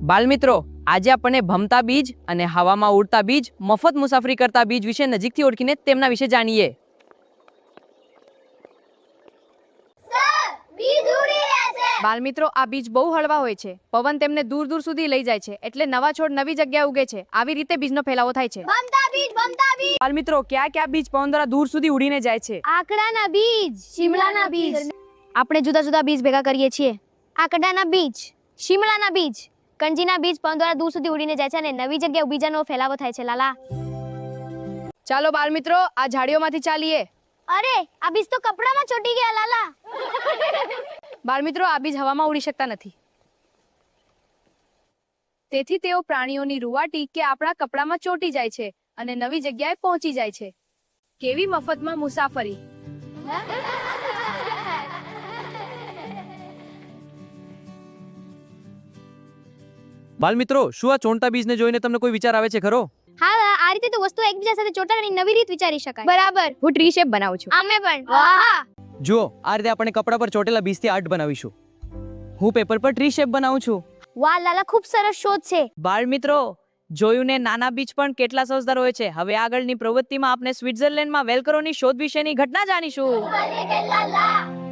બાલમિત્રો, આજે આપણે ભમતા બીજ અને હવામાં ઉડતા બીજ, મફત મુસાફરી કરતા બીજ વિશે નજીકથી ઓળખીને તેમના વિશે જાણીએ. બાલમિત્રો, આ બીજ બહુ હળવા હોય છે. પવન તેમને દૂર દૂર સુધી લઈ જાય છે, એટલે નવા છોડ નવી જગ્યાએ ઉગે છે. આવી રીતે બીજનો ફેલાવો થાય છે. બાલમિત્રો, કયા કયા બીજ પવન દ્વારા દૂર સુધી ઉડીને જાય છે? આકડાના બીજ, શિમલાના બીજ. આપણે જુદા જુદા બીજ ભેગા કરીએ છીએ. આકડાના બીજ, શિમલાના બીજ, કંજીના બીજ પવન દ્વારા દૂર સુધી ઉડીને જાય છે અને નવી જગ્યાએ બીજાનો ફેલાવો થાય છે. લાલા, ચાલો બાલમિત્રો, આ ઝાડીઓમાંથી ચાલીએ. અરે આ બીજ તો કપડામાં ચોટી ગયા. લાલા, બાળમિત્રો, આ બીજ હવામાં ઉડી શકતા નથી. તેથી તેઓ પ્રાણીઓની રૂવાટી કે આપણા કપડામાં ચોટી જાય છે અને નવી જગ્યાએ પહોંચી જાય છે. કેવી મફતમાં મુસાફરી! બાળમિત્રો, શું આ ચોંટતા બીજને જોઈને તમને કોઈ વિચાર આવે છે ખરો? હા, આ રીતે તો વસ્તુઓ એકબીજા સાથે ચોંટાડવાની નવી રીત વિચારી શકાય. બરાબર, હું ટ્રી શેપ બનાવું છું. અમે પણ. વાહ! જુઓ, આ રીતે આપણે કપડા પર ચોટેલા બીજથી આર્ટ બનાવીશું. હું પેપર પર ટ્રી શેપ બનાવું છું. વાહ લાલા, ખૂબ સરસ શોધ છે. બાળમિત્રો, જોયું ને, નાના બીજ પણ કેટલા સમજદાર હોય છે. હવે આગળની પ્રવૃત્તિમાં આપણે સ્વિટ્ઝરલેન્ડમાં વેલ્ક્રોની શોધ વિશેની ઘટના જાણીશું.